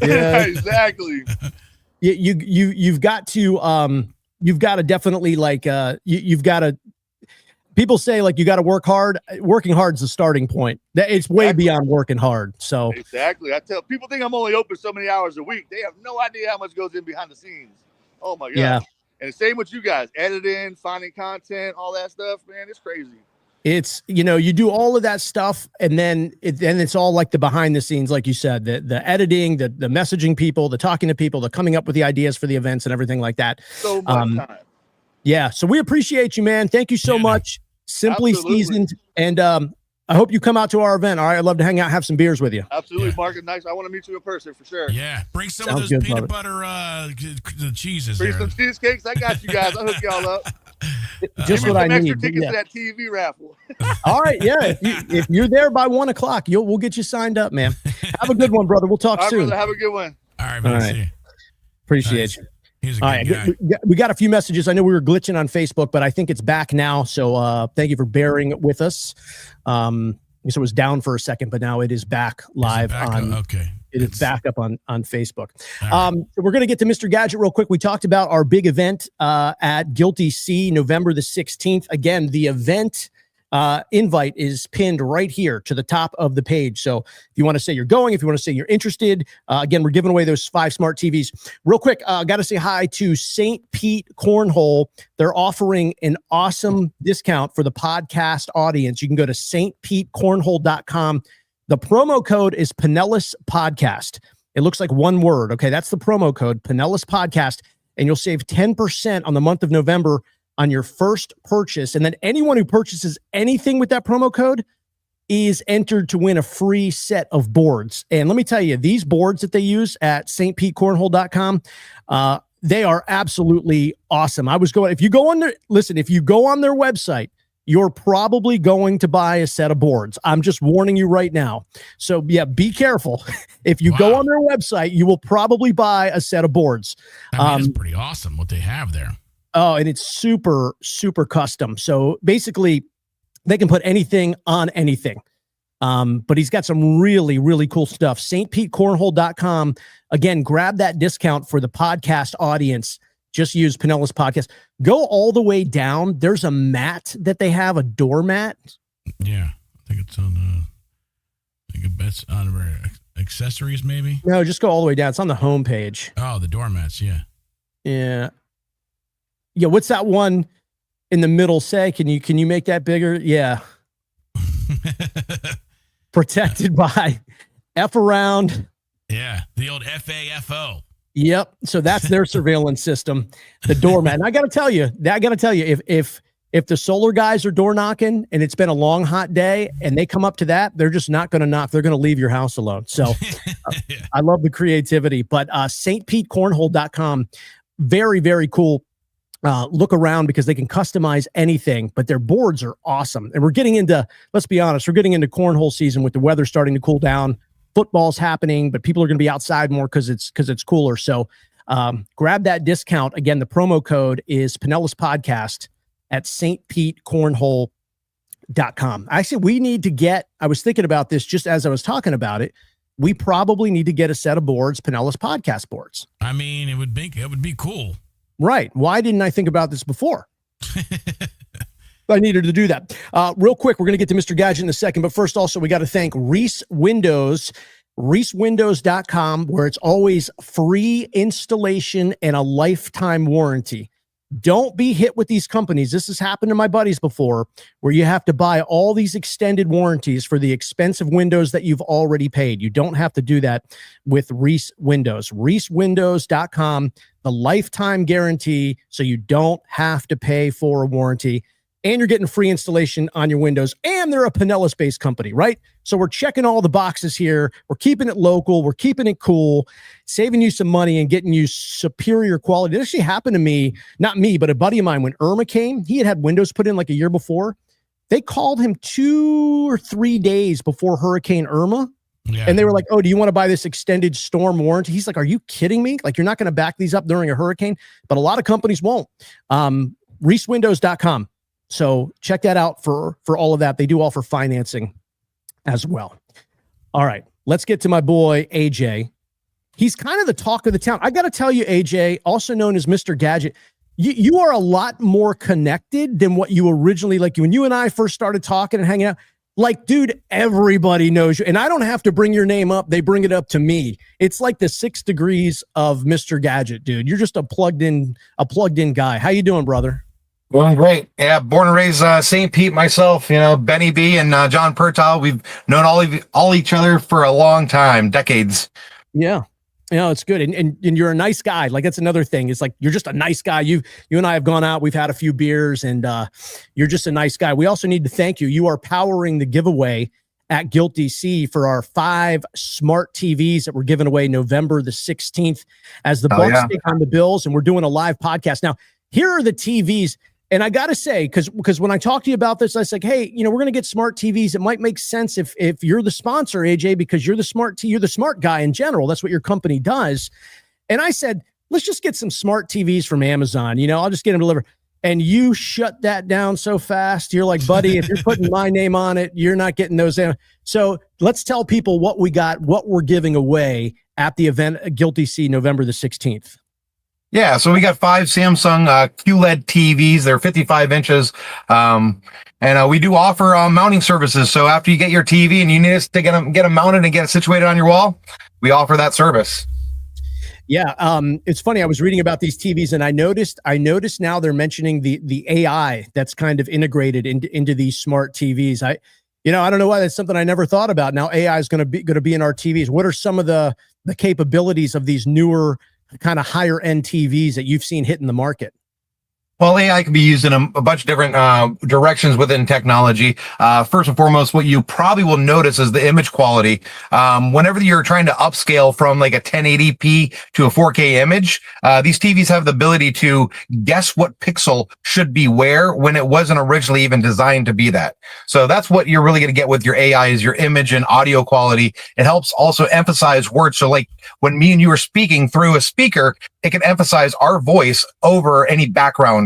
Yeah. Exactly. You've got to definitely like you've got to. People say like you got to work hard. Working hard is the starting point. It's way beyond working hard. So exactly, I tell people think I'm only open so many hours a week. They have no idea how much goes in behind the scenes. Oh my god! Yeah. And same with you guys, editing, finding content, all that stuff. Man, it's crazy. It's, you do all of that stuff, and then it's all like the behind the scenes, like you said, the editing, the messaging people, the talking to people, the coming up with the ideas for the events and everything like that. So much time. Yeah. So we appreciate you, man. Thank you so much. Simply Seasoned. And I hope you come out to our event. All right. I'd love to hang out, have some beers with you. Absolutely, Mark. It's nice. I want to meet you in person for sure. Yeah. Bring some of those peanut butter the cheeses. Bring some cheesecakes. I got you guys. I'll hook y'all up. Just what I need. Extra tickets to that TV raffle. All right. Yeah. If you're there by 1 o'clock, we'll get you signed up, man. Have a good one, brother. We'll talk soon. Brother, have a good one. All right, man. All right. Appreciate you. He's a good guy. We got a few messages. I know we were glitching on Facebook, but I think it's back now. So thank you for bearing with us. So it was down for a second, but now it is back live on. Okay. It is back up on Facebook. Right. So we're going to get to Mr. Gadget real quick. We talked about our big event at Guilty Sea, November the 16th. Again, the event invite is pinned right here to the top of the page. So if you want to say you're going, if you want to say you're interested, again, we're giving away those 5 smart TVs. Real quick, got to say hi to St. Pete Cornhole. They're offering an awesome discount for the podcast audience. You can go to stpetecornhole.com. The promo code is Pinellas Podcast. It looks like one word. Okay, that's the promo code, Pinellas Podcast, and you'll save 10% on the month of November on your first purchase. And then anyone who purchases anything with that promo code is entered to win a free set of boards. And let me tell you, these boards that they use at stpetecornhole.com, they are absolutely awesome. If you go on their website, you're probably going to buy a set of boards. I'm just warning you right now. So yeah, be careful. If you go on their website, you will probably buy a set of boards. It's pretty awesome what they have there. Oh, and it's super, super custom. So basically, they can put anything on anything. But he's got some really, really cool stuff. stpetecornhole.com. Again, grab that discount for the podcast audience. Just use Pinellas Podcast. Go all the way down. There's a mat that they have, a doormat. Yeah, I think it's on. I think it's on accessories, maybe. No, just go all the way down. It's on the homepage. Oh, the doormats. Yeah. Yeah. Yeah, what's that one in the middle say? Can you make that bigger? Yeah. Protected by F around. Yeah, the old FAFO. Yep. So that's their surveillance system, the doormat. And I got to tell you, if the solar guys are door knocking and it's been a long, hot day and they come up to that, they're just not going to knock. They're going to leave your house alone. So I love the creativity, but stpetecornhole.com, very, very cool. Look around because they can customize anything, but their boards are awesome. And we're getting into, let's be honest, we're getting into cornhole season with the weather starting to cool down. Football's happening, but people are going to be outside more because it's cooler. So grab that discount. Again, the promo code is Pinellas Podcast at stpetecornhole.com. Actually, I was thinking about this just as I was talking about it. We probably need to get a set of boards, Pinellas Podcast boards. I mean, it would be cool. Right. Why didn't I think about this before? I needed to do that. Real quick, we're going to get to Mr. Gadget in a second, but first also we got to thank Reese Windows, reesewindows.com, where it's always free installation and a lifetime warranty. Don't be hit with these companies. This has happened to my buddies before, where you have to buy all these extended warranties for the expensive windows that you've already paid. You don't have to do that with Reese Windows. reesewindows.com, the lifetime guarantee, so you don't have to pay for a warranty. And you're getting free installation on your windows. And they're a Pinellas-based company, right? So we're checking all the boxes here. We're keeping it local. We're keeping it cool, saving you some money and getting you superior quality. It actually happened to me, not me, but a buddy of mine when Irma came. He had windows put in like a year before. They called him 2 or 3 days before Hurricane Irma. Yeah. And they were like, oh, do you want to buy this extended storm warranty? He's like, are you kidding me? Like, you're not going to back these up during a hurricane? But a lot of companies won't. ReeseWindows.com. So check that out for all of that. They do offer financing as well. All right, let's get to my boy, AJ. He's kind of the talk of the town. I got to tell you, AJ, also known as Mr. Gadget, you are a lot more connected than what you originally, like when you and I first started talking and hanging out. Like, dude, everybody knows you. And I don't have to bring your name up. They bring it up to me. It's like the 6 degrees of Mr. Gadget, dude. You're just a plugged in guy. How you doing, brother? Doing great. Yeah, born and raised St. Pete myself, Benny B and John Pertile. We've known all each other for a long time, decades. Yeah. It's good. And you're a nice guy. Like, that's another thing. It's like, you're just a nice guy. You and I have gone out, we've had a few beers, and you're just a nice guy. We also need to thank you. You are powering the giveaway at Guilt DC for our 5 smart TVs that we're giving away November the 16th as the Bucks take on the Bills. And we're doing a live podcast. Now, here are the TVs. And I got to say, because when I talked to you about this, I said, hey, we're going to get smart TVs. It might make sense if you're the sponsor, AJ, because you're the smart guy in general. That's what your company does. And I said, let's just get some smart TVs from Amazon. I'll just get them delivered. And you shut that down so fast. You're like, buddy, if you're putting my name on it, you're not getting those in. So let's tell people what we got, what we're giving away at the event at Guilt DC November the 16th. Yeah, so we got 5 Samsung QLED TVs. They're 55 inches. And we do offer mounting services. So after you get your TV and you need us to get them mounted and get it situated on your wall, we offer that service. Yeah, it's funny. I was reading about these TVs, and I noticed now they're mentioning the AI that's kind of integrated into these smart TVs. I don't know why. That's something I never thought about. Now AI is going to be in our TVs. What are some of the capabilities of these newer kind of higher end TVs that you've seen hit in the market? Well, AI can be used in a bunch of different directions within technology. First and foremost, what you probably will notice is the image quality. Whenever you're trying to upscale from like a 1080p to a 4K image, these TVs have the ability to guess what pixel should be where when it wasn't originally even designed to be that. So that's what you're really going to get with your AI is your image and audio quality. It helps also emphasize words. So like when me and you are speaking through a speaker, it can emphasize our voice over any background.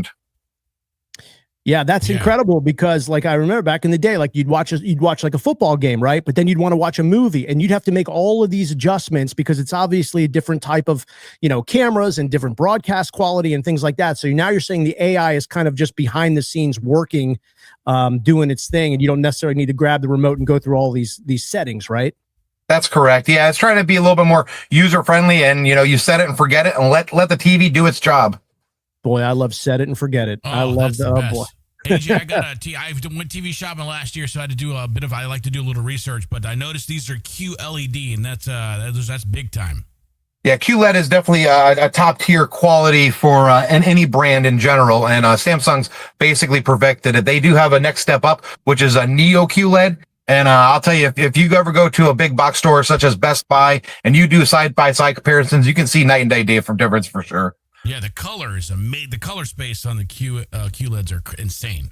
Yeah, that's incredible because like I remember back in the day, like you'd watch like a football game, right? But then you'd want to watch a movie and you'd have to make all of these adjustments because it's obviously a different type of, cameras and different broadcast quality and things like that. So now you're saying the AI is kind of just behind the scenes working, doing its thing, and you don't necessarily need to grab the remote and go through all these settings, right? That's correct. Yeah, it's trying to be a little bit more user friendly, and you set it and forget it, and let the TV do its job. Boy, I love set it and forget it. I love the boy. AJ, I went TV shopping last year, so I had to do I like to do a little research, but I noticed these are QLED, and that's big time. Yeah, QLED is definitely a top tier quality for any brand in general, and Samsung's basically perfected it. They do have a next step up, which is a Neo QLED. And I'll tell you, if you ever go to a big box store such as Best Buy and you do side-by-side comparisons, you can see night and day difference for sure. Yeah, the colors, the color space on the QLEDs are insane.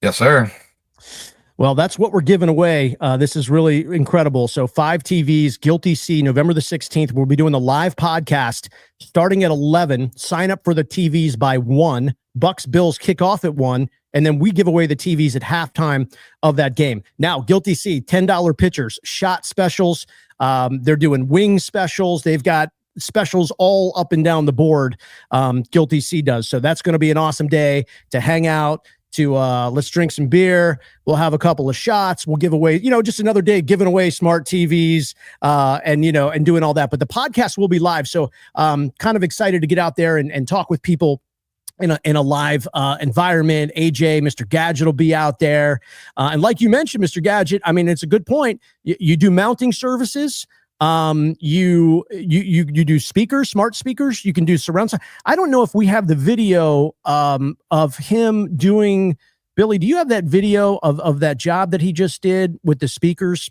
Yes, sir. Well, that's what we're giving away. This is really incredible. So 5 TVs, Guilt DC, November the 16th. We'll be doing the live podcast starting at 11. Sign up for the TVs by 1. Bucks Bills kick off at 1. And then we give away the TVs at halftime of that game. Now, Guilt DC, $10 pitchers, shot specials. They're doing wing specials. They've got specials all up and down the board. Guilt DC does. So that's going to be an awesome day to hang out, to let's drink some beer. We'll have a couple of shots. We'll give away, just another day giving away smart TVs and doing all that. But the podcast will be live. So kind of excited to get out there and talk with people in a live environment. AJ, Mr. Gadget will be out there. And like you mentioned, Mr. Gadget, I mean, it's a good point. You do mounting services. You do speakers, smart speakers. You can do surround sound. I don't know if we have the video of him doing, Billy, do you have that video of that job that he just did with the speakers?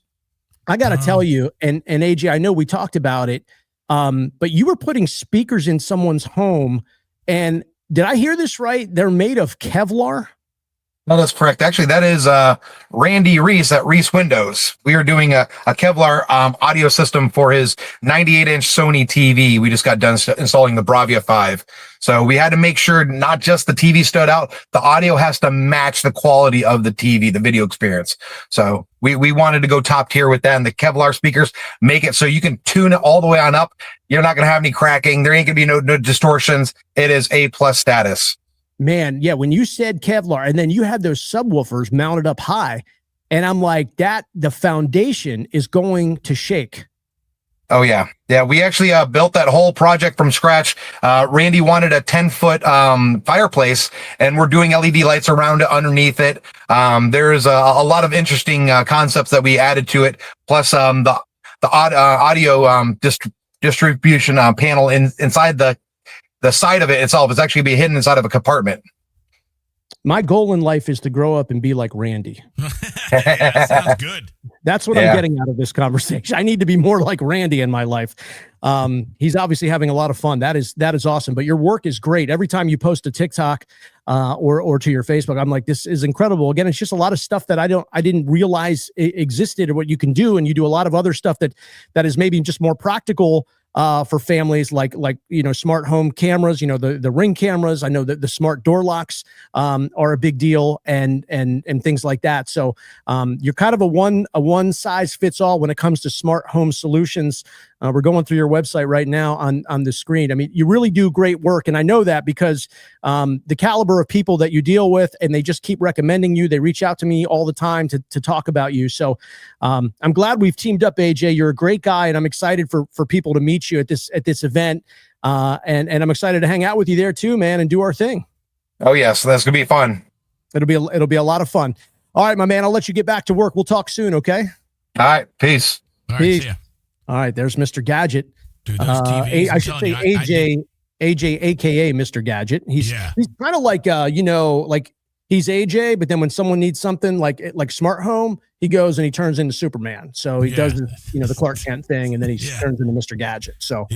I got to tell you, and AJ, I know we talked about it, but you were putting speakers in someone's home, and did I hear this right? They're made of Kevlar? No, that's correct. Actually, that is Randy Reese at Reese Windows. We are doing a Kevlar audio system for his 98-inch Sony TV. We just got done installing the Bravia 5. So we had to make sure not just the TV stood out, the audio has to match the quality of the TV, the video experience. So we wanted to go top tier with that, and the Kevlar speakers make it so you can tune it all the way on up. You're not going to have any cracking. There ain't going to be no distortions. It is A+ status. Man, yeah, when you said Kevlar and then you had those subwoofers mounted up high, and I'm like, the foundation is going to shake. Oh, yeah. Yeah, we actually built that whole project from scratch. Randy wanted a 10-foot fireplace, and we're doing LED lights around it, underneath it. There's a lot of interesting concepts that we added to it, plus the audio distribution panel inside the side of it itself is actually be hidden inside of a compartment. My goal in life is to grow up and be like Randy. That sounds good. That's what I'm getting out of this conversation. I need to be more like Randy in my life. He's obviously having a lot of fun. That is awesome. But your work is great. Every time you post to TikTok or to your Facebook, I'm like, this is incredible. Again, it's just a lot of stuff that I didn't realize existed or what you can do. And you do a lot of other stuff that is maybe just more practical for families, like smart home cameras, the Ring cameras. I know that the smart door locks are a big deal, and things like that. So you're kind of a one size fits all when it comes to smart home solutions. We're going through your website right now on the screen. I mean, you really do great work, and I know that because the caliber of people that you deal with, and they just keep recommending you. They reach out to me all the time to talk about you. So I'm glad we've teamed up, AJ. You're a great guy, and I'm excited for people to meet you at this event. And I'm excited to hang out with you there too, man, and do our thing. Oh yeah, so that's gonna be fun. It'll be a lot of fun. All right, my man. I'll let you get back to work. We'll talk soon. Okay. All right. Peace. All right, Peace. see ya. All right, there's Mr. Gadget. Dude, those TVs, I should say AJ, aka Mr. Gadget. He's kind of like like he's AJ, but then when someone needs something like smart home, he goes and he turns into Superman. So he does the Clark Kent thing, and then he turns into Mr. Gadget. So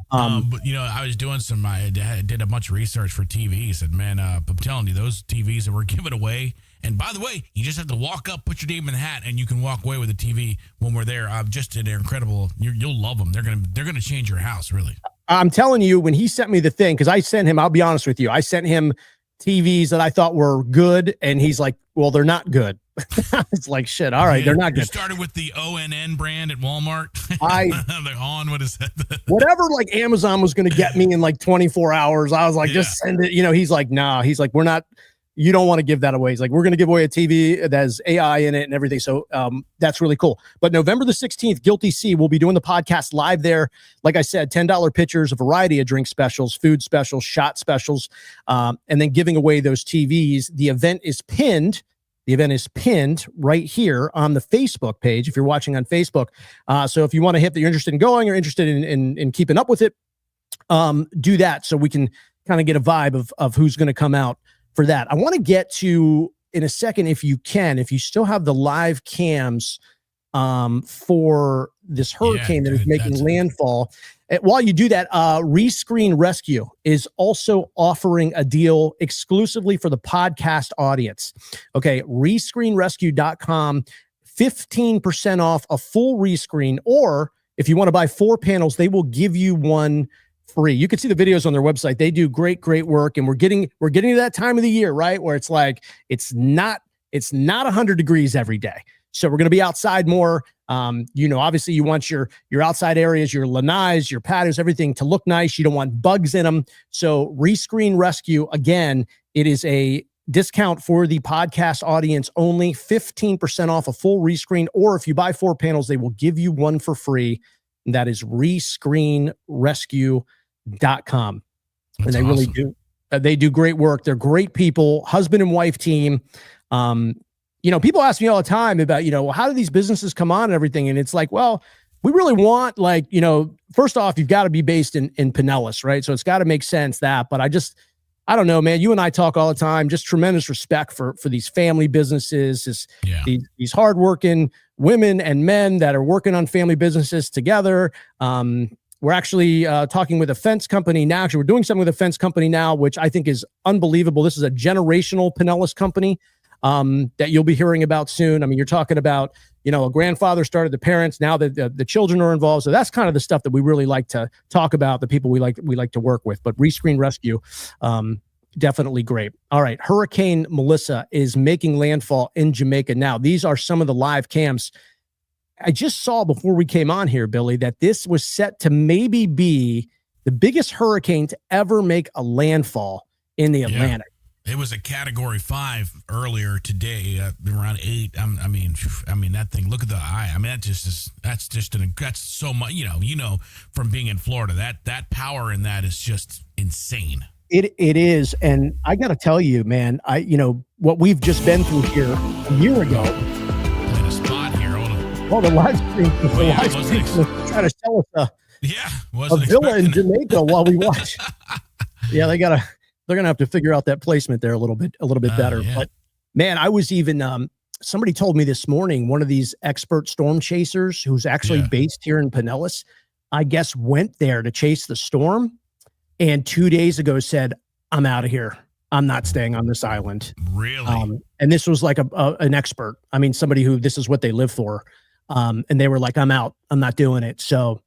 but I was doing I did a bunch of research for TVs, and man, I'm telling you, those TVs that were given away. And by the way, you just have to walk up, put your name in the hat, and you can walk away with a TV when we're there. They're incredible. You'll love them. They're gonna change your house, really. I'm telling you, when he sent me the thing, because I sent him, I'll be honest with you, I sent him TVs that I thought were good, and he's like, well, they're not good. It's like, shit, all right, they're not good. You started with the ONN brand at Walmart. What is that? Whatever, like Amazon was going to get me in like 24 hours. I was like, just send it. He's like, nah. He's like, you don't want to give that away. He's like, we're going to give away a TV that has AI in it and everything. So that's really cool. But November the 16th, Guilty C, we'll be doing the podcast live there. Like I said, $10 pitchers, a variety of drink specials, food specials, shot specials, and then giving away those TVs. The event is pinned. The event is pinned right here on the Facebook page if you're watching on Facebook. So if you want to hit that you're interested in going or interested in keeping up with it, do that so we can kind of get a vibe of who's going to come out for that. I want to get to in a second, if you still have the live cams for this hurricane that is making landfall. While you do that, Rescreen Rescue is also offering a deal exclusively for the podcast audience. Okay, rescreenrescue.com, 15% off a full rescreen, or if you want to buy 4 panels, they will give you one free. You can see the videos on their website. They do great work, and we're getting to that time of the year, right, where it's like it's not 100 degrees every day. So we're going to be outside more. Obviously you want your outside areas, your lanais, your patios, everything to look nice. You don't want bugs in them. So Rescreen Rescue, again, it is a discount for the podcast audience only, 15% off a full rescreen, or if you buy 4 panels, they will give you one for free. And that is rescreenrescue.com. And they really do. They do great work. They're great people, husband and wife team. People ask me all the time about, how do these businesses come on and everything? And it's like, well, we really want first off, you've got to be based in Pinellas, right? So it's got to make sense that, but I don't know, man, you and I talk all the time, just tremendous respect for these family businesses, these hardworking women and men that are working on family businesses together. We're actually talking with a fence company now. Actually, we're doing something with a fence company now, which I think is unbelievable. This is a generational Pinellas company. that you'll be hearing about soon. I mean, you're talking about, a grandfather started the parents, now that the children are involved. So that's kind of the stuff that we really like to talk about, the people we like to work with. But Rescreen Rescue, definitely great. All right. Hurricane Melissa is making landfall in Jamaica now. These are some of the live cams. I just saw before we came on here, Billy, that this was set to maybe be the biggest hurricane to ever make a landfall in the Atlantic. It was a Category 5 earlier today, around 8. I mean, that thing. Look at the eye. I mean, that's so much. From being in Florida, that power in that is just insane. It is, and I got to tell you, man. What we've just been through here a year ago. In a spot here. The live stream. Was trying to sell us a villa in Jamaica while we watch. Yeah, they're gonna have to figure out that placement there a little bit better. Yeah. But man, I was even somebody told me this morning, one of these expert storm chasers who's actually based here in Pinellas, I guess went there to chase the storm, and 2 days ago said, "I'm out of here. I'm not staying on this island." Really? And this was like an expert. I mean, somebody who this is what they live for. And they were like, "I'm out. I'm not doing it." So,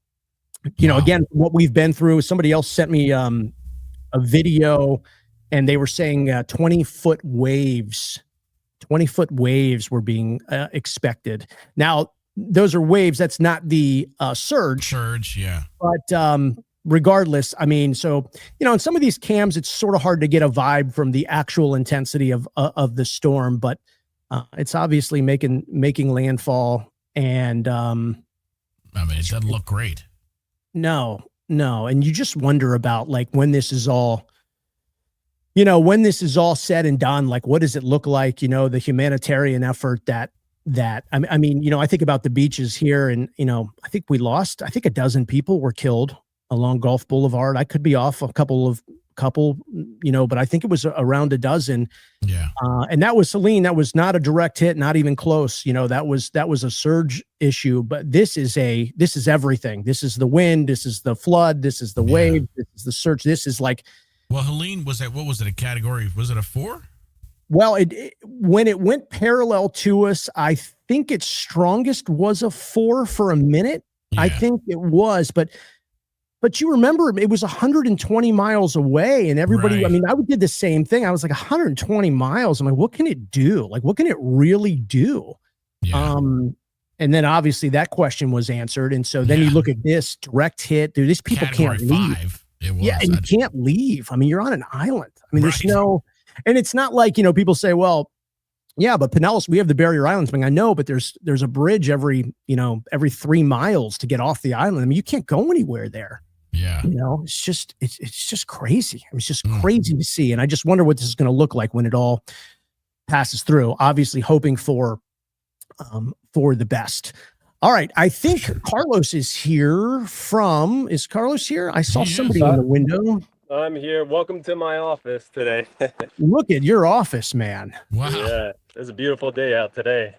again, what we've been through. Somebody else sent me a video, and they were saying 20-foot waves. 20-foot waves were being expected. Now, those are waves. That's not the surge. Surge, yeah. But regardless, I mean, so in some of these cams, it's sort of hard to get a vibe from the actual intensity of the storm, but it's obviously making landfall. And I mean, it doesn't look great. No. And you just wonder about like when this is all said and done, like what does it look like? The humanitarian effort that I mean, I think about the beaches here, and I think we lost. I think a dozen people were killed along Gulf Boulevard. I could be off a couple, but I think it was around a dozen. Yeah. And that was Helene. That was not a direct hit, not even close. That was a surge issue, but this is everything. This is the wind. This is the flood. This is the wave. This is the surge. This is like, well, Helene, what was it? A category? Was it a 4? Well, when it went parallel to us, I think its strongest was a 4 for a minute. Yeah. I think it was, but you remember it was 120 miles away, and everybody, right. I mean, I did the same thing. I was like 120 miles. I'm like, what can it do? Like, what can it really do? Yeah. And then obviously that question was answered. And so then you look at this direct hit, dude, these people Category can't leave. 5, it was. Yeah. And you can't leave. I mean, you're on an island. I mean, there's and it's not like, people say, well, yeah, but Pinellas, we have the barrier islands. I mean, I know, but there's a bridge every 3 miles to get off the island. I mean, you can't go anywhere there. Yeah. It's just crazy. I mean, it's just crazy to see. And I just wonder what this is going to look like when it all passes through, obviously hoping for the best. All right. I think Carlos is here is Carlos here? I saw somebody in the window. I'm here. Welcome to my office today. Look at your office, man. Wow. Yeah. It's a beautiful day out today.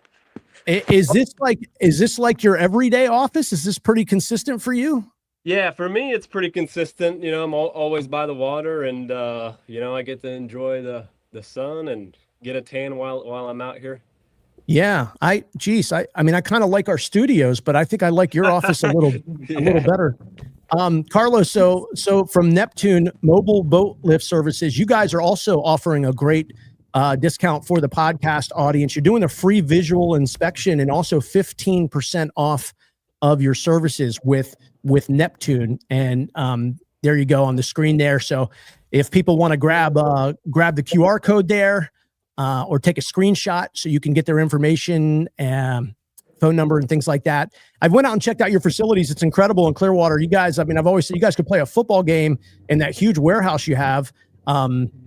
Is this like your everyday office? Is this pretty consistent for you? Yeah, for me, it's pretty consistent. I'm always by the water, and I get to enjoy the sun and get a tan while I'm out here. Yeah, I mean, I kind of like our studios, but I think I like your office a little better. Carlos, so from Neptune Mobile Boat Lift Services, you guys are also offering a great discount for the podcast audience. You're doing a free visual inspection and also 15% off of your services with Neptune. And there you go on the screen there. So if people want to grab the QR code there or take a screenshot so you can get their information and phone number and things like that. I went out and checked out your facilities. It's incredible in Clearwater. You guys, I mean, I've always said you guys could play a football game in that huge warehouse you have.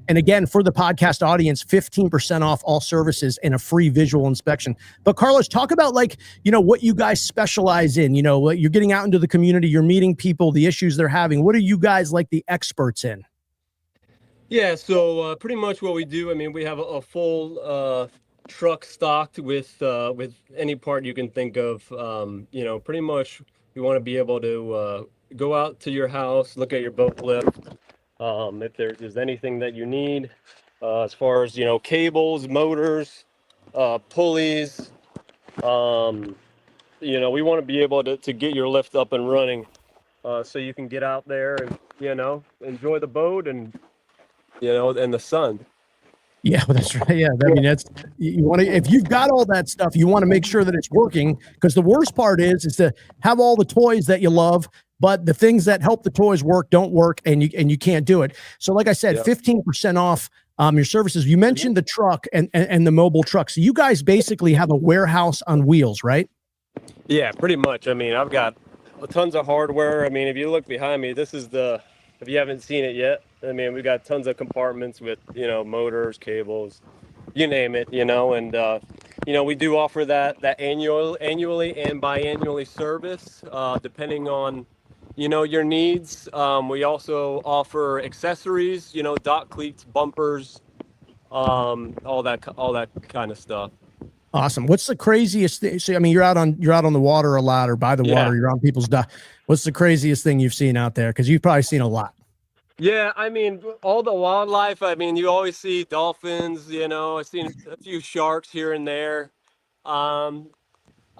And again, for the podcast audience, 15% off all services and a free visual inspection. But Carlos, talk about what you guys specialize in, you're getting out into the community, you're meeting people, the issues they're having. What are you guys like the experts in? Yeah. So pretty much what we do, I mean, we have a full truck stocked with any part you can think of. Pretty much we want to be able to go out to your house, look at your boat lift. If there's anything that you need, as far as, cables, motors, pulleys. You know, we want to be able to get your lift up and running, so you can get out there and, you know, enjoy the boat and, you know, and the sun. Yeah, well, that's right. Yeah, I mean, that's you want to. If you've got all that stuff, you want to make sure that it's working. Because the worst part is to have all the toys that you love, but the things that help the toys work don't work, and you can't do it. So, like I said, 15% off your services. You mentioned the truck and the mobile truck. So you guys basically have a warehouse on wheels, right? Yeah, pretty much. I mean, I've got tons of hardware. I mean, if you look behind me, this is if you haven't seen it yet, I mean, we've got tons of compartments with, you know, motors, cables, you name it, you know, and, you know, we do offer that annually and biannually service, depending on, you know, your needs. We also offer accessories, you know, dock cleats, bumpers, all that kind of stuff. Awesome. What's the craziest thing? So, I mean, you're out on the water a lot, or by the water, you're on people's dock. What's the craziest thing you've seen out there? Because you've probably seen a lot. Yeah, I mean, all the wildlife. I mean, you always see dolphins, you know, I've seen a few sharks here and there. I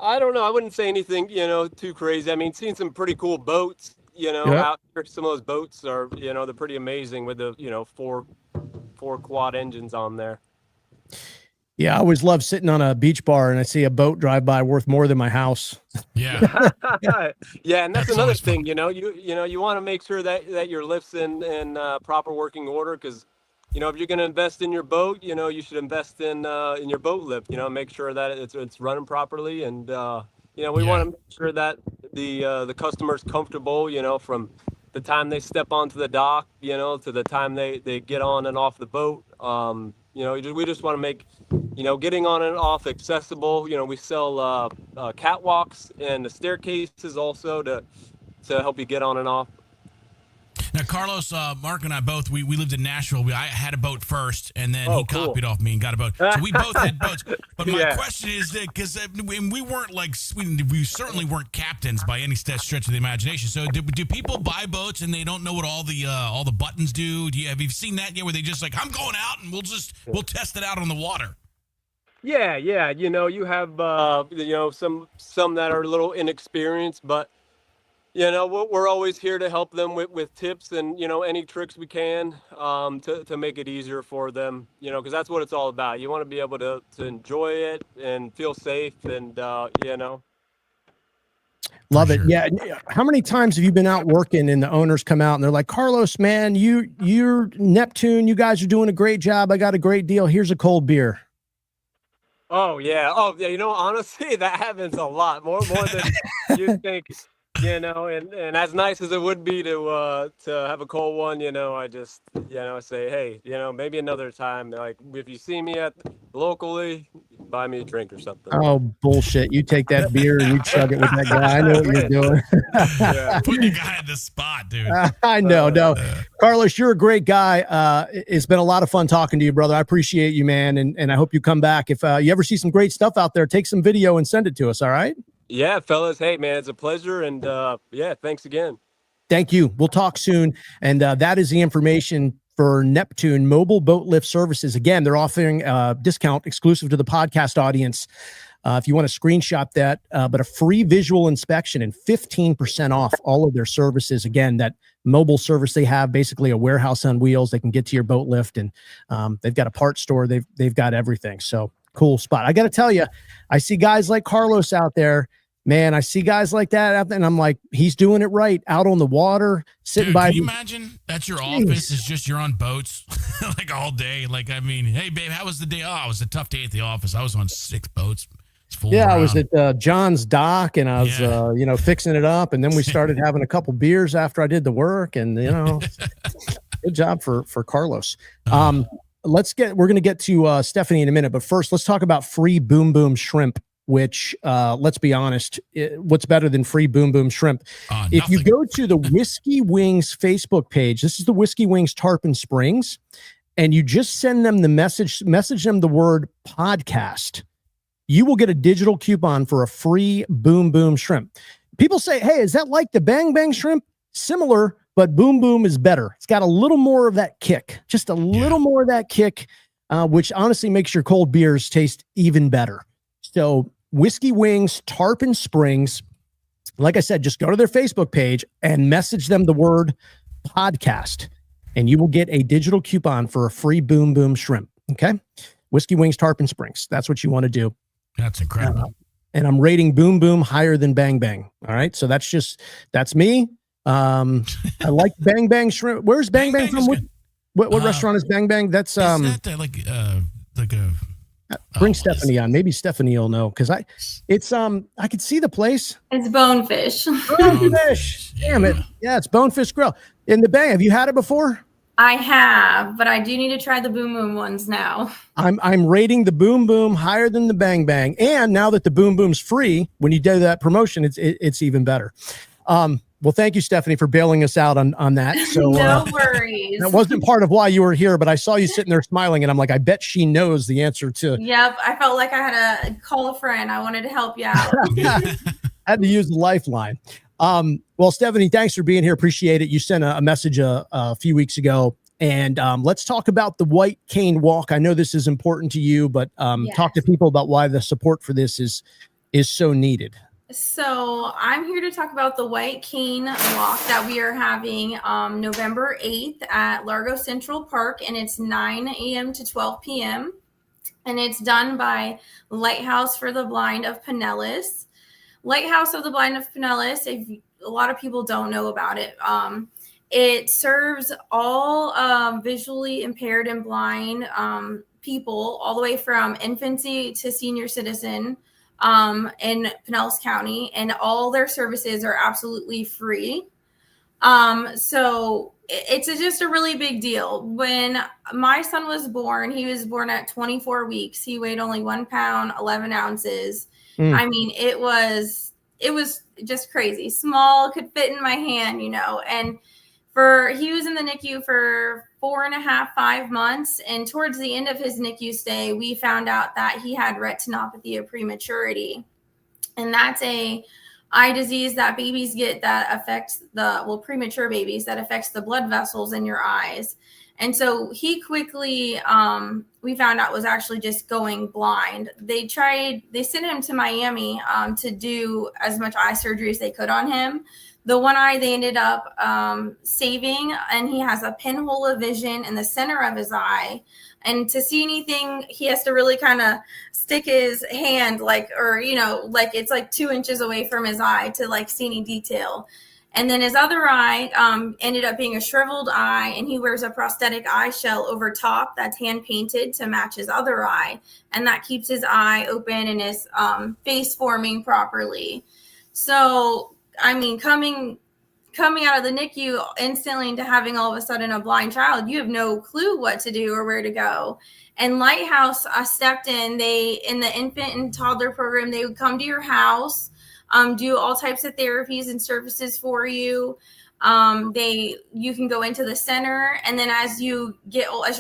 don't know. I wouldn't say anything, you know, too crazy. I mean, seen some pretty cool boats, you know, out here. Some of those boats are, you know, they're pretty amazing with the, you know, four quad engines on there. Yeah, I always love sitting on a beach bar and I see a boat drive by worth more than my house. Yeah. Yeah, and that's another thing, you know, you want to make sure that your lift's in proper working order, because, you know, if you're going to invest in your boat, you know, you should invest in your boat lift, you know, make sure that it's running properly, and you know, we want to make sure that the customer's comfortable, you know, from the time they step onto the dock, you know, to the time they get on and off the boat. You know, we just want to make, you know, getting on and off accessible. You know, we sell catwalks and the staircases also to help you get on and off. Now, Carlos, Mark, and I both, we lived in Nashville. I had a boat first, and then he copied off me and got a boat. So we both had boats. But my question is that, because we weren't like, we certainly weren't captains by any stretch of the imagination. So do people buy boats and they don't know what all the buttons do? Have you seen that yet, where they just like, I'm going out and we'll test it out on the water? Yeah. You know, you have, you know, some that are a little inexperienced, but, you know, we're always here to help them with tips and, you know, any tricks we can to make it easier for them, you know, because that's what it's all about. You want to be able to enjoy it and feel safe, and, you know. Love it. Yeah. How many times have you been out working and the owners come out and they're like, Carlos, man, you're Neptune. You guys are doing a great job. I got a great deal. Here's a cold beer. Oh, yeah. You know, honestly, that happens a lot more than you think. You know, and as nice as it would be to have a cold one, you know, I just, you know, say, hey, you know, maybe another time, like, if you see me locally, buy me a drink or something. Oh, bullshit. You take that beer and you chug it with that guy. I know what you're doing. Putting the guy at the spot, dude. I know. No, Carlos, you're a great guy. It's been a lot of fun talking to you, brother. I appreciate you, man. And I hope you come back. If you ever see some great stuff out there, take some video and send it to us. All right. Yeah, fellas. Hey, man, it's a pleasure. And yeah, thanks again. Thank you. We'll talk soon. And that is the information for Neptune Mobile Boat Lift Services. Again, they're offering a discount exclusive to the podcast audience. If you want to screenshot that, but a free visual inspection and 15% off all of their services. Again, that mobile service they have, basically a warehouse on wheels. They can get to your boat lift, and they've got a parts store. They've got everything. So cool spot. I got to tell you, I see guys like Carlos out there, man. I see guys like that out there, and I'm like, he's doing it right, out on the water, sitting by. Can you imagine that's your office? Is just you're on boats like all day. Like, I mean, hey, babe, how was the day? Oh, it was a tough day at the office. I was on 6 boats. I was at John's dock, and I was, you know, fixing it up, and then we started having a couple beers after I did the work, and you know, good job for Carlos. We're going to get to Stephanie in a minute, but first let's talk about free Boom Boom Shrimp, which let's be honest, what's better than free Boom Boom Shrimp? If you go to the Whiskey Wings Facebook page, this is the Whiskey Wings Tarpon Springs, and you just send them the message them the word podcast, you will get a digital coupon for a free Boom Boom Shrimp. People say, hey, is that like the Bang Bang Shrimp? Similar, but Boom Boom is better. It's got a little more of that kick, just a little more of that kick. which honestly makes your cold beers taste even better. So Whiskey Wings Tarpon Springs, like I said, just go to their Facebook page and message them the word podcast, and you will get a digital coupon for a free Boom Boom shrimp. Okay. Whiskey Wings Tarpon Springs. That's what you want to do. That's incredible. And I'm rating Boom Boom higher than Bang Bang. All right. So that's me. I like Bang Bang shrimp. Where's Bang Bang from? What restaurant is Bang Bang? That's bring Stephanie on. Maybe Stephanie will know, because I could see the place. It's Bonefish. Bonefish. Damn it. Yeah, it's Bonefish Grill in the Bay. Have you had it before? I have, but I do need to try the Boom Boom ones now. I'm rating the Boom Boom higher than the Bang Bang, and now that the Boom Boom's free, when you do that promotion, it's even better. Well, thank you, Stephanie, for bailing us out on that. So no worries. That wasn't part of why you were here, but I saw you sitting there smiling, and I'm like, I bet she knows the answer to. Yep, I felt like I had to call a friend. I wanted to help you out. I had to use the lifeline. Well, Stephanie, thanks for being here. Appreciate it. You sent a message a few weeks ago, and let's talk about the White Cane Walk. I know this is important to you, but Yes. Talk to people about why the support for this is so needed. So I'm here to talk about the White Cane Walk that we are having November 8th at Largo Central Park, and it's 9 a.m. to 12 p.m. And it's done by Lighthouse for the Blind of Pinellas. Lighthouse of the Blind of Pinellas, a lot of people don't know about it. It serves all visually impaired and blind people, all the way from infancy to senior citizen, in Pinellas County, and all their services are absolutely free. So it's just a really big deal. When my son was born, he was born at 24 weeks. He weighed only 1 pound, 11 ounces. I mean, it was just crazy. Small, could fit in my hand, and he was in the NICU for 4.5, 5 months. And towards the end of his NICU stay, we found out that he had retinopathy of prematurity. And that's a eye disease that babies get that affects premature babies, that affects the blood vessels in your eyes. And so he quickly, we found out, was actually just going blind. They sent him to Miami to do as much eye surgery as they could on him. The one eye they ended up saving, and he has a pinhole of vision in the center of his eye. And to see anything, he has to really kind of stick his hand like it's like 2 inches away from his eye to see any detail. And then his other eye ended up being a shriveled eye, and he wears a prosthetic eye shell over top that's hand painted to match his other eye. And that keeps his eye open and his face forming properly. So, I mean, coming out of the NICU instantly into having all of a sudden a blind child, you have no clue what to do or where to go. And Lighthouse stepped in. In the infant and toddler program, they would come to your house, do all types of therapies and services for you. You can go into the center, and then as your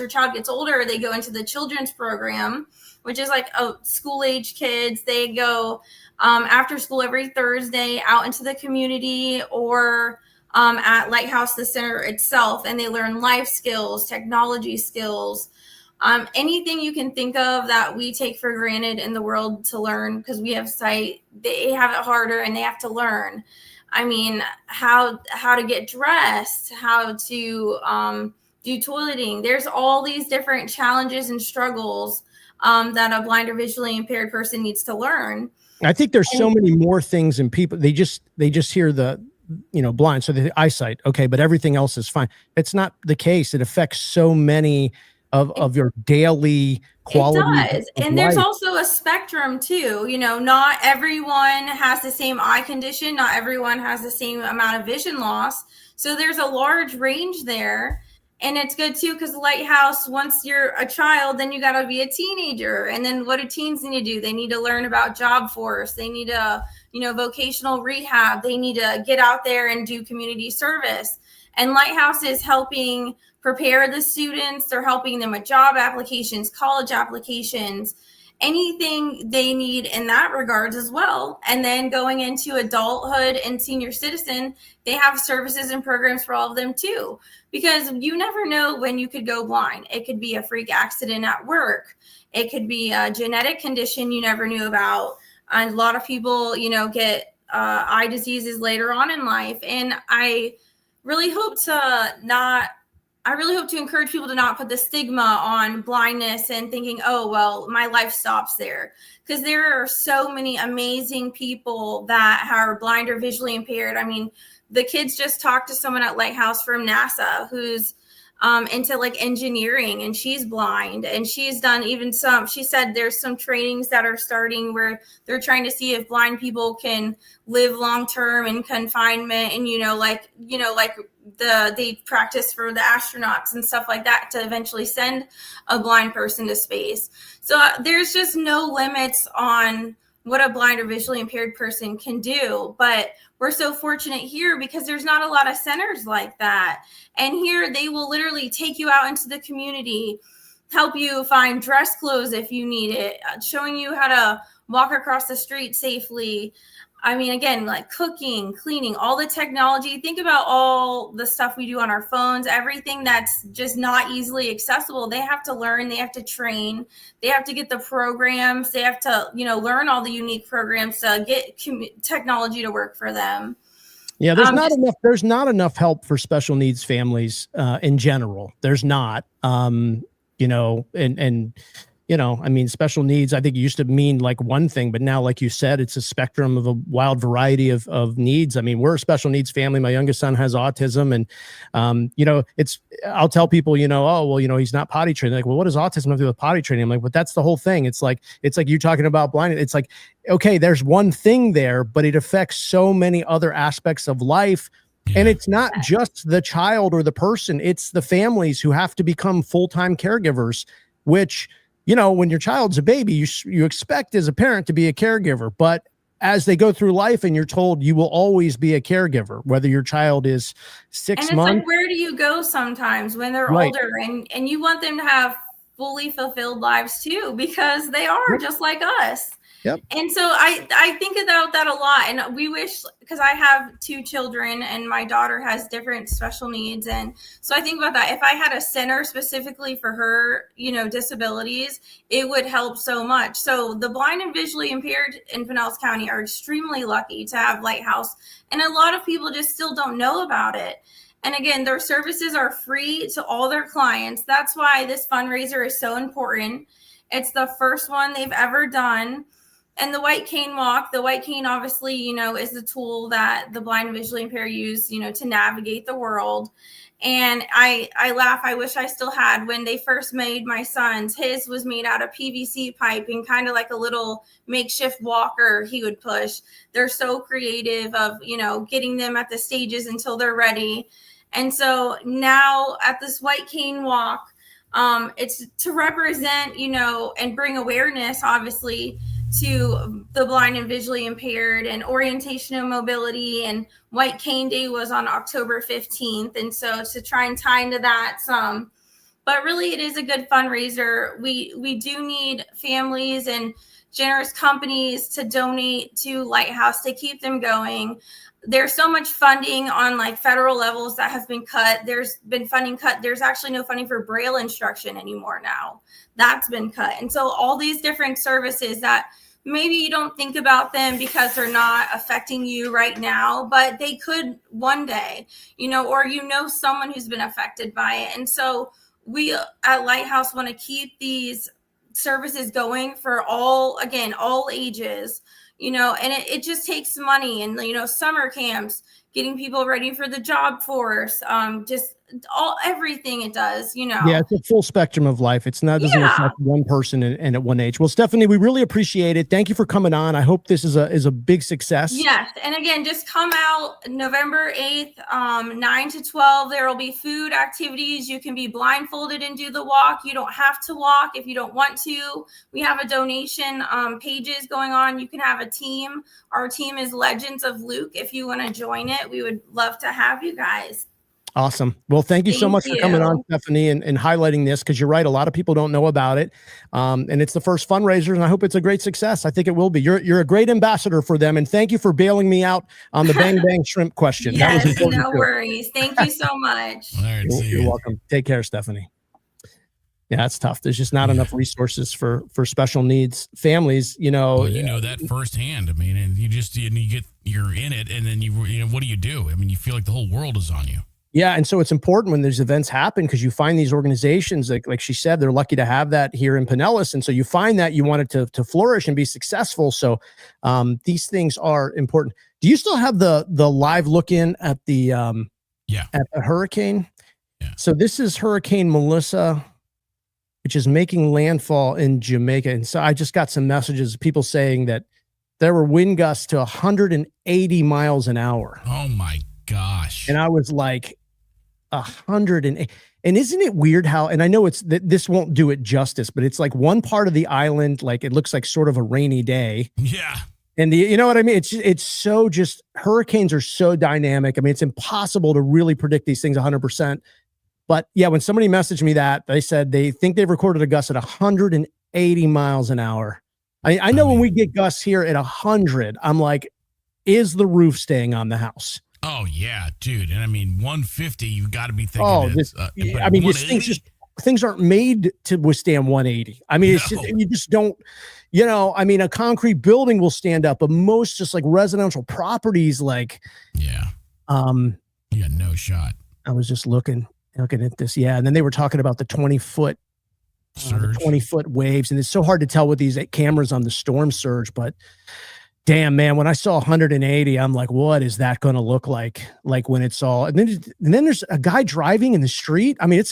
child gets older, they go into the children's program, which is like school age kids. They go after school every Thursday out into the community or at Lighthouse, the center itself, and they learn life skills, technology skills, anything you can think of that we take for granted in the world to learn, because we have sight. They have it harder, and they have to learn. I mean, how to get dressed, how to do toileting. There's all these different challenges and struggles that a blind or visually impaired person needs to learn. I think there's so many more things in people. They just hear the, blind. So the eyesight. Okay. But everything else is fine. It's not the case. It affects so many of your daily quality. It does. And there's also a spectrum too. Not everyone has the same eye condition. Not everyone has the same amount of vision loss. So there's a large range there. And it's good too, because Lighthouse, once you're a child, then you got to be a teenager. And then what do teens need to do? They need to learn about job force. They need to, vocational rehab. They need to get out there and do community service. And Lighthouse is helping prepare the students. They're helping them with job applications, college applications. anything they need in that regards as well. And then going into adulthood and senior citizen, they have services and programs for all of them too, because you never know when you could go blind. It could be a freak accident at work. It could be a genetic condition you never knew about. And a lot of people, get eye diseases later on in life. And I really hope to encourage people to not put the stigma on blindness and thinking, oh, well, my life stops there. Because there are so many amazing people that are blind or visually impaired. I mean, the kids just talked to someone at Lighthouse from NASA who's into like engineering, and she's blind, and she's done she said there's some trainings that are starting where they're trying to see if blind people can live long-term in confinement, and they practice for the astronauts and stuff like that to eventually send a blind person to space. So there's just no limits on what a blind or visually impaired person can do. But we're so fortunate here because there's not a lot of centers like that. And here they will literally take you out into the community, help you find dress clothes if you need it, showing you how to walk across the street safely. I mean, again, like cooking, cleaning, all the technology. Think about all the stuff we do on our phones, everything that's just not easily accessible. They have to learn, they have to train, they have to get the programs, they have to, learn all the unique programs to get technology to work for them. Yeah, there's not enough help for special needs families in general. There's not, I mean, special needs, I think it used to mean like one thing, but now, like you said, it's a spectrum of a wild variety of needs. I mean, we're a special needs family. My youngest son has autism, and, I'll tell people, he's not potty trained. Like, well, what does autism have to do with potty training? I'm like, but that's the whole thing. It's like you're talking about blindness. It's like, okay, there's one thing there, but it affects so many other aspects of life. Yeah. And it's not just the child or the person, it's the families who have to become full-time caregivers, which, when your child's a baby, you expect as a parent to be a caregiver, but as they go through life and you're told you will always be a caregiver, whether your child is 6 months. And it's like, where do you go sometimes when they're older and you want them to have fully fulfilled lives too, because they are just like us. Yep. And so I think about that a lot, and we wish, because I have 2 children and my daughter has different special needs. And so I think about that. If I had a center specifically for her, disabilities, it would help so much. So the blind and visually impaired in Pinellas County are extremely lucky to have Lighthouse. And a lot of people just still don't know about it. And again, their services are free to all their clients. That's why this fundraiser is so important. It's the first one they've ever done. And the White Cane Walk, the White Cane obviously, is the tool that the blind and visually impaired use, to navigate the world. And I laugh, I wish I still had, when they first made my son's, his was made out of PVC pipe and kind of like a little makeshift walker he would push. They're so creative of, getting them at the stages until they're ready. And so now at this White Cane Walk, it's to represent, and bring awareness, obviously, to the blind and visually impaired, and orientation and mobility. And White Cane Day was on October 15th. And so to try and tie into that some, but really it is a good fundraiser. We do need families and generous companies to donate to Lighthouse to keep them going. There's so much funding on like federal levels that have been cut. There's been funding cut. There's actually no funding for Braille instruction anymore now. That's been cut. And so all these different services that maybe you don't think about them because they're not affecting you right now, but they could one day, or someone who's been affected by it. And so we at Lighthouse want to keep these services going for all ages, and it just takes money and, summer camps, getting people ready for the job force, just everything it does, Yeah, it's a full spectrum of life. It doesn't affect one person and at one age. Well, Stephanie, we really appreciate it. Thank you for coming on. I hope this is a big success. Yes. And again, just come out November 8th, 9 to 12. There will be food, activities. You can be blindfolded and do the walk. You don't have to walk if you don't want to. We have a donation pages going on. You can have a team. Our team is Legends of Luke. If you want to join it, we would love to have you guys. Awesome. Well, thank you so much for coming on, Stephanie, and highlighting this, because you're right. A lot of people don't know about it. And it's the first fundraiser, and I hope it's a great success. I think it will be. You're a great ambassador for them. And thank you for bailing me out on the Bang Bang Shrimp question. Yes, no worries. Thank you so much. All right, you're welcome. Take care, Stephanie. Yeah, it's tough. There's just not enough resources for special needs families, Well, you know that firsthand. I mean, and you're in it, and then you know, what do you do? I mean, you feel like the whole world is on you. Yeah. And so it's important when these events happen, because you find these organizations, like she said, they're lucky to have that here in Pinellas. And so you find that you want it to flourish and be successful. So these things are important. Do you still have the live look in at the at the hurricane? Yeah. So this is Hurricane Melissa, which is making landfall in Jamaica. And so I just got some messages of people saying that there were wind gusts to 180 miles an hour. Oh my gosh. And I was like, 108. And isn't it weird how, and I know it's that this won't do it justice, but it's like one part of the island, like it looks like sort of a rainy day. Yeah. And you know what I mean? It's so just, hurricanes are so dynamic. I mean, it's impossible to really predict these things 100%. But yeah, when somebody messaged me that, they said they think they've recorded a gust at 180 miles an hour. I know when we get gusts here at 100, I'm like, is the roof staying on the house? Oh yeah, dude. And I mean, 150, you've got to be thinking. I mean, things aren't made to withstand 180. I mean, you just don't, I mean, a concrete building will stand up, but most just like residential properties, like, you got no shot. I was just looking at this. Yeah. And then they were talking about the 20-foot waves. And it's so hard to tell with these cameras on the storm surge, but damn, man, when I saw 180, I'm like, what is that going to look like when it's all, and then there's a guy driving in the street. I mean,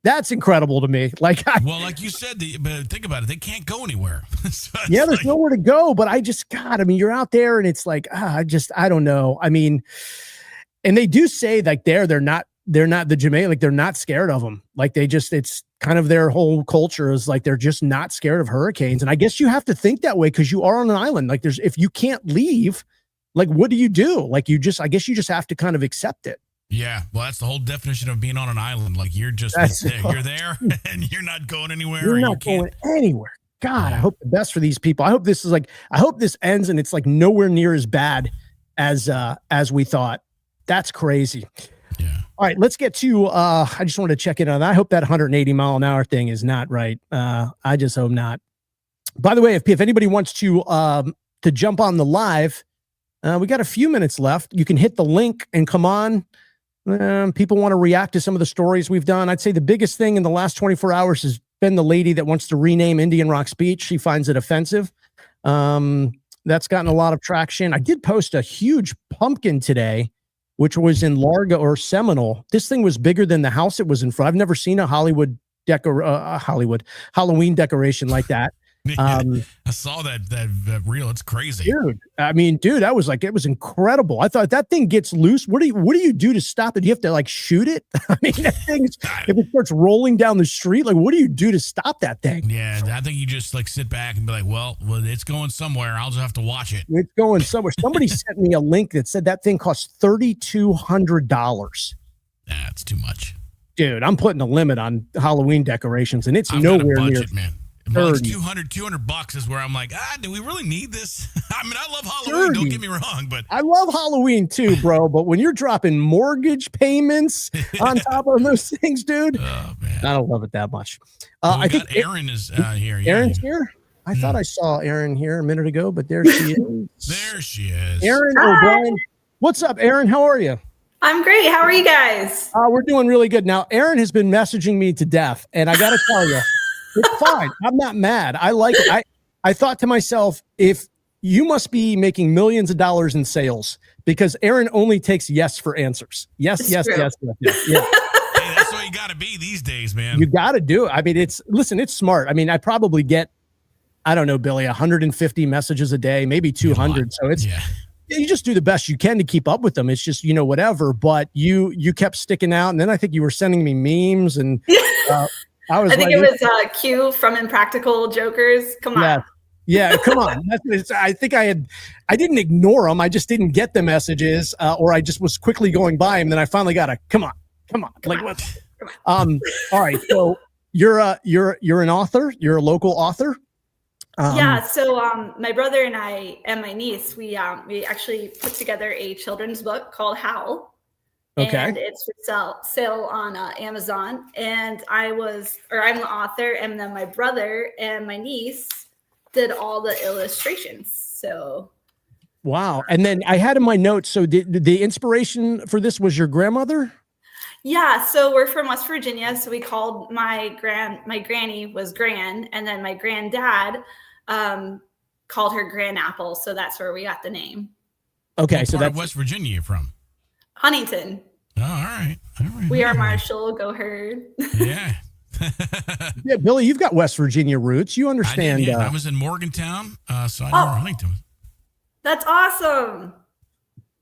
that's incredible to me. Like, well, like you said, but think about it. They can't go anywhere. So there's nowhere to go, but I mean, you're out there and it's like, I don't know. I mean, and they do say like they're not the Jamaican, like they're not scared of them. Like it's kind of their whole culture is like, they're just not scared of hurricanes. And I guess you have to think that way because you are on an island. Like if you can't leave, like, what do you do? Like I guess you just have to kind of accept it. Yeah. Well, that's the whole definition of being on an island. Like you're just, you're there and you're not going anywhere. You're not going anywhere. God, I hope the best for these people. I hope this ends and it's like nowhere near as bad as we thought. That's crazy. Yeah. All right, let's get to, I just wanted to check in on that. I hope that 180 mile an hour thing is not right. I just hope not. By the way, if anybody wants to jump on the live, we got a few minutes left. You can hit the link and come on. People want to react to some of the stories we've done. I'd say the biggest thing in the last 24 hours has been the lady that wants to rename Indian Rocks Beach. She finds it offensive. That's gotten a lot of traction. I did post a huge pumpkin today, which was in Largo or Seminole. This thing was bigger than the house it was in front. I've never seen a Halloween decoration like that. I saw that reel. It's crazy, dude. I mean, dude, that was like, it was incredible. I thought that thing gets loose. What do you do to stop it? You have to like shoot it. I mean, that thing, if it starts rolling down the street, like, what do you do to stop that thing? Yeah, I think you just like sit back and be like, well, it's going somewhere. I'll just have to watch it. It's going somewhere. Somebody sent me a link that said that thing costs $3,200. That's too much, dude. I'm putting a limit on Halloween decorations, and it's nowhere near. Man. Well, it's $200 is where I'm like, do we really need this? I mean, I love Halloween. 30. Don't get me wrong, but I love Halloween too, bro. But when you're dropping mortgage payments on top of those things, dude, oh, man. I don't love it that much. I think Aaron is here. Aaron's here. I thought I saw Aaron here a minute ago, but there she is. There she is. Aaron O'Brien. What's up, Aaron? How are you? I'm great. How are you guys? We're doing really good. Now, Aaron has been messaging me to death, and I got to tell you, it's fine. I'm not mad. I like it. I thought to myself, if you must be making millions of dollars in sales, because Aaron only takes yes for answers. Yes. Yeah. Hey, that's what you got to be these days, man. You got to do it. I mean, it's smart. I mean, I probably get, I don't know, Billy, 150 messages a day, maybe 200. So you just do the best you can to keep up with them. It's just, whatever, but you kept sticking out. And then I think you were sending me memes and, I think it was Q from Impractical Jokers. Come on. Yeah, come on. I think I didn't ignore them. I just didn't get the messages or I just was quickly going by them. Then I finally got come on, Come on. Like what? All right. So you're an author. You're a local author. Yeah. So my brother and I and my niece, we actually put together a children's book called Howl. Okay. And it's for sale on Amazon. And I'm the author, and then my brother and my niece did all the illustrations. So. Wow. And then I had in my notes, so the inspiration for this was your grandmother? Yeah. So we're from West Virginia. So we called my granny was Gran, and then my granddad called her Gran Apple. So that's where we got the name. Okay. What So part that's of West Virginia you from? Huntington. Oh, all right. We are Marshall. Go Herd. Yeah. yeah, Billy, you've got West Virginia roots. You understand. I was in Morgantown, so I know where Huntington was. That's awesome.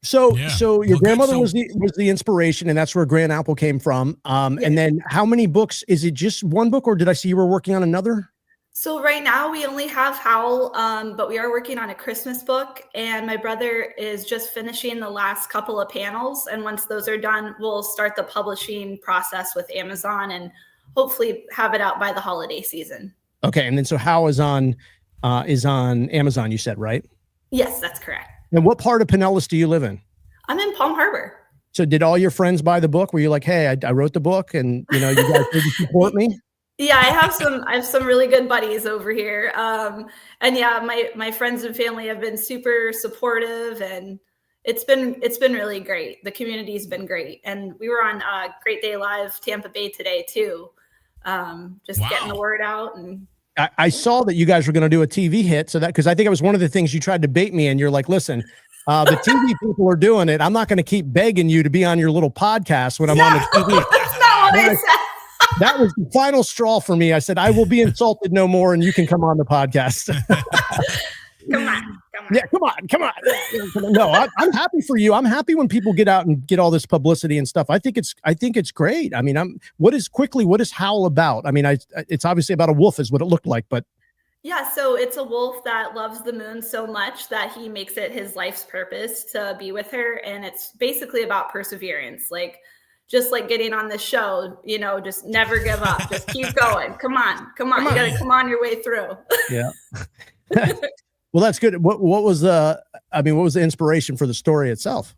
So Yeah. so your Well, grandmother good. was the inspiration, and that's where Grand Apple came from. And then how many books? Is it just one book, or did I see you were working on another? So right now we only have Howl, but we are working on a Christmas book, and my brother is just finishing the last couple of panels. And once those are done, we'll start the publishing process with Amazon and hopefully have it out by the holiday season. Okay, and then so How is on Amazon, you said, right? Yes, that's correct. And what part of Pinellas do you live in? I'm in Palm Harbor. So did all your friends buy the book? Were you like, hey, I wrote the book, and you guys did support me? Yeah, I have some really good buddies over here. And yeah, my friends and family have been super supportive, and it's been really great. The community's been great. And we were on Great Day Live Tampa Bay today too. Just getting the word out. And I saw that you guys were going to do a TV hit. So that, because I think it was one of the things you tried to bait me, and you're like, listen, the TV people are doing it. I'm not going to keep begging you to be on your little podcast when I'm on the TV. That's not what I said. That was the final straw for me. I said, I will be insulted no more, and you can come on the podcast. Come on. Yeah, come on. No, I'm happy for you. I'm happy when people get out and get all this publicity and stuff. I think it's great. I mean, what is Howl about? I mean, it's obviously about a wolf is what it looked like, but. Yeah, so it's a wolf that loves the moon so much that he makes it his life's purpose to be with her. And it's basically about perseverance. Just like getting on this show, just never give up. Just keep going. Come on. You got to come on your way through. Yeah. Well, that's good. What was the inspiration for the story itself?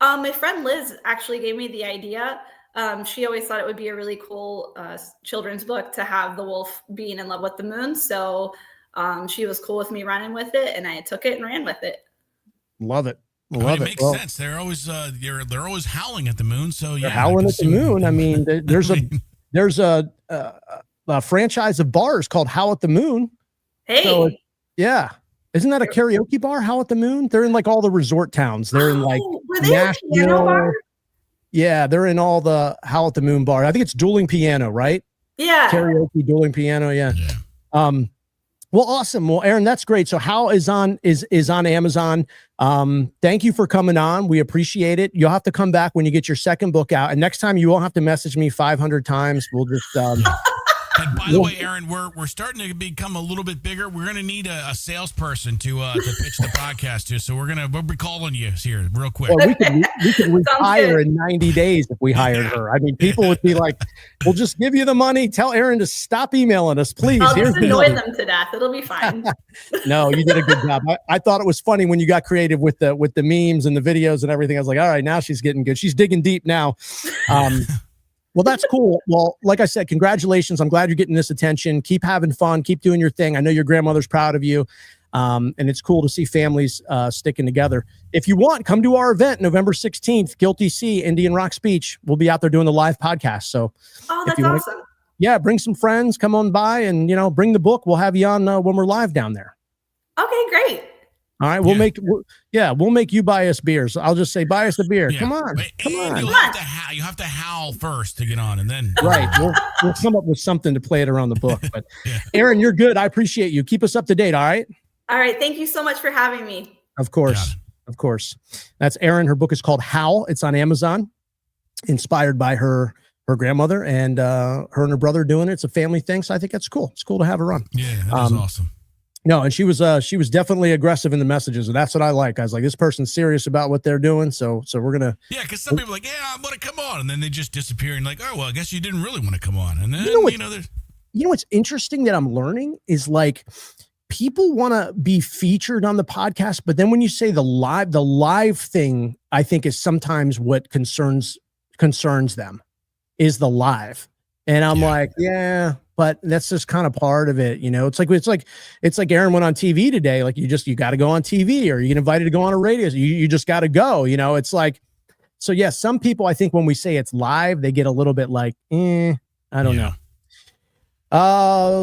My friend Liz actually gave me the idea. She always thought it would be a really cool children's book to have the wolf being in love with the moon. So she was cool with me running with it, and I took it and ran with it. Love it. It makes sense. They're always they're always howling at the moon. So yeah, they're howling at the moon. I mean, there's a franchise of bars called Howl at the Moon. Hey, so, yeah, isn't that a karaoke bar? Howl at the Moon. They're in like all the resort towns. They're in like were they a piano bar? Yeah, they're in all the Howl at the Moon bar. I think it's dueling piano, right? Yeah, karaoke, dueling piano. Yeah. Well, awesome. Well, Aaron, that's great. So Howl is on Amazon. Thank you for coming on. We appreciate it. You'll have to come back when you get your second book out. And next time you won't have to message me 500 times. We'll just, And by the way, Aaron, we're starting to become a little bit bigger. We're going to need a salesperson to pitch the podcast to. So we'll be calling you here real quick. Well, we could retire in 90 days if we hired her. I mean, people would be like, we'll just give you the money. Tell Aaron to stop emailing us, please. I'll just annoy them to death. It'll be fine. No, you did a good job. I thought it was funny when you got creative with the memes and the videos and everything. I was like, all right, now she's getting good. She's digging deep now. Well, that's cool. Well, like I said, congratulations. I'm glad you're getting this attention. Keep having fun. Keep doing your thing. I know your grandmother's proud of you. And it's cool to see families sticking together. If you want, come to our event, November 16th, Guilty Sea, Indian Rocks Beach. We'll be out there doing the live podcast. So, that's awesome. Yeah, bring some friends, come on by, and bring the book. We'll have you on when we're live down there. Okay, great. All right, we'll make you buy us beers. I'll just say, buy us a beer. Yeah. Come on. You have to howl first to get on, and then right. We'll come up with something to play it around the book. But Aaron, you're good. I appreciate you. Keep us up to date. All right. All right. Thank you so much for having me. Of course. That's Aaron. Her book is called Howl. It's on Amazon. Inspired by her grandmother, and her and her brother doing it. It's a family thing, so I think that's cool. It's cool to have her on. Yeah, that is awesome. No, and she was definitely aggressive in the messages, and that's what I like. I was like, this person's serious about what they're doing, so we're gonna. Yeah, because some people are like, yeah, I want to come on, and then they just disappear and like, oh well, I guess you didn't really want to come on, and then there's. You know what's interesting that I'm learning is like people want to be featured on the podcast, but then when you say the live thing, I think is sometimes what concerns them is the live. And I'm like, yeah, but that's just kind of part of it. You know, it's like Aaron went on TV today. Like you got to go on TV, or you get invited to go on a radio. You just got to go, you know, it's like, so yeah, some people, I think when we say it's live, they get a little bit like, I don't know.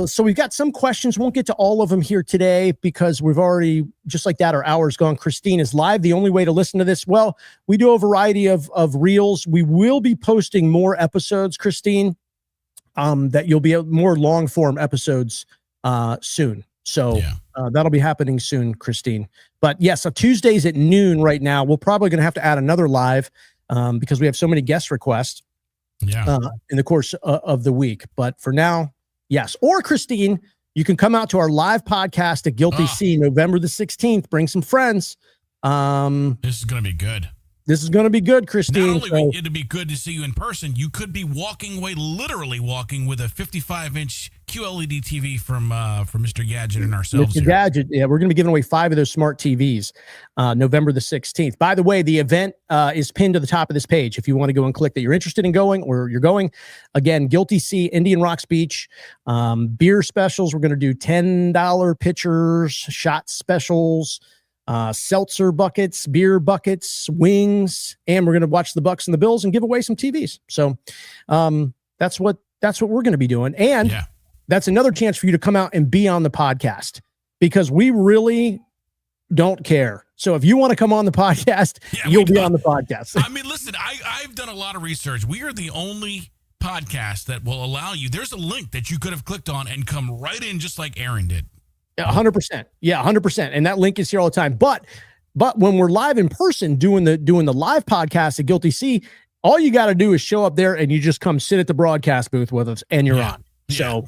So we've got some questions. Won't get to all of them here today because we've already, just like that, our hour's gone. Christine, is live the only way to listen to this? Well, we do a variety of reels. We will be posting more episodes, Christine, that you'll be more long form episodes soon. So that'll be happening soon, Christine. But yes, so Tuesdays at noon right now, we're probably going to have to add another live because we have so many guest requests in the course of the week. But for now, yes. Or Christine, you can come out to our live podcast at Guilty Sea, November the 16th. Bring some friends. This is going to be good. This is going to be good, Christine. Not only it'd be good to see you in person, you could be walking away, literally walking with a 55-inch QLED TV from Mr. Gadget and ourselves. Mr. Gadget, yeah, we're going to be giving away 5 of those smart TVs, November the 16th. By the way, the event is pinned to the top of this page. If you want to go and click that you're interested in going, or you're going, again, Guilty Sea, Indian Rocks Beach, beer specials. We're going to do $10 pitchers, shot specials, seltzer buckets, beer buckets, wings, and we're going to watch the Bucks and the Bills and give away some TVs. So that's what we're going to be doing. And that's another chance for you to come out and be on the podcast because we really don't care. So if you want to come on the podcast, you'll be on the podcast. I mean, listen, I've done a lot of research. We are the only podcast that will allow you. There's a link that you could have clicked on and come right in just like Aaron did. 100%. Yeah, 100%. And that link is here all the time. But when we're live in person doing the live podcast at Guilty Sea, all you got to do is show up there and you just come sit at the broadcast booth with us and you're on. So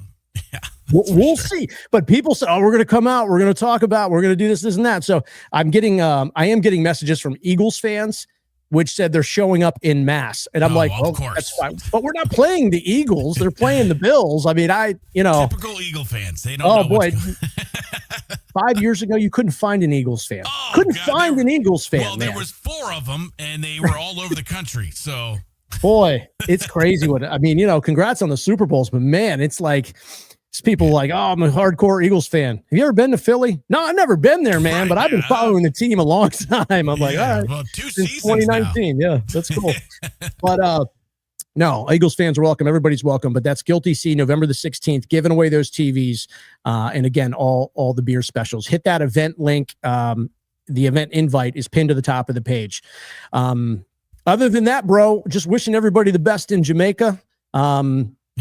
we'll see. But people say, oh, we're going to come out. We're going to talk about, we're going to do this and that. So I am getting messages from Eagles fans, which said they're showing up in mass. And I'm like, well, that's fine. But we're not playing the Eagles. They're playing the Bills. I mean, typical Eagle fans. They don't know. Oh, boy. 5 years ago, you couldn't find an Eagles fan. Couldn't find an Eagles fan. Well, there was 4 of them, and they were all over the country. So, boy, it's crazy. Congrats on the Super Bowls, but man, it's like it's people like, oh, I'm a hardcore Eagles fan. Have you ever been to Philly? No, I've never been there, man. But I've been following the team a long time. I'm like, all right, well, 2 since seasons 2019. Now. Yeah, that's cool. But no, Eagles fans are welcome. Everybody's welcome. But that's Guilty Sea, November the 16th, giving away those TVs. And again, all the beer specials. Hit that event link. The event invite is pinned to the top of the page. Other than that, bro, just wishing everybody the best in Jamaica.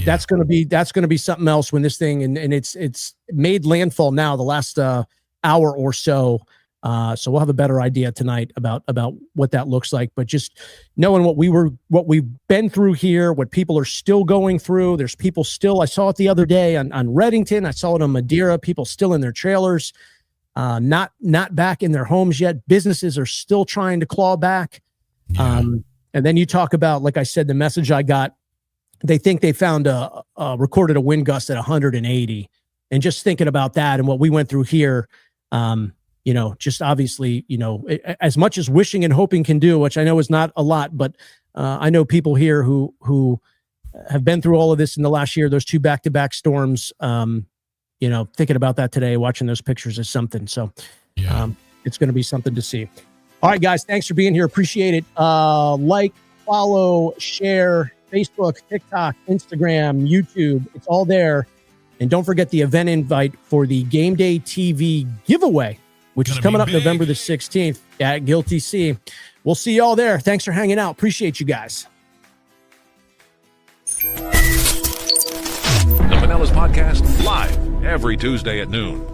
That's gonna be something else when this thing and it's made landfall now the last hour or so. So we'll have a better idea tonight about what that looks like. But just knowing what we've been through here, what people are still going through. There's people still. I saw it the other day on Reddington. I saw it on Madeira. People still in their trailers, not back in their homes yet. Businesses are still trying to claw back. And then you talk about, like I said, the message I got. They think they found recorded a wind gust at 180, and just thinking about that and what we went through here. Just obviously, as much as wishing and hoping can do, which I know is not a lot, but I know people here who have been through all of this in the last year, those 2 back-to-back storms, thinking about that today, watching those pictures is something. So it's going to be something to see. All right, guys, thanks for being here. Appreciate it. Like, follow, share, Facebook, TikTok, Instagram, YouTube. It's all there. And don't forget the event invite for the Game Day TV giveaway, which is coming up November the 16th at Guilty Sea. We'll see you all there. Thanks for hanging out. Appreciate you guys. The Pinellas Podcast, live every Tuesday at noon.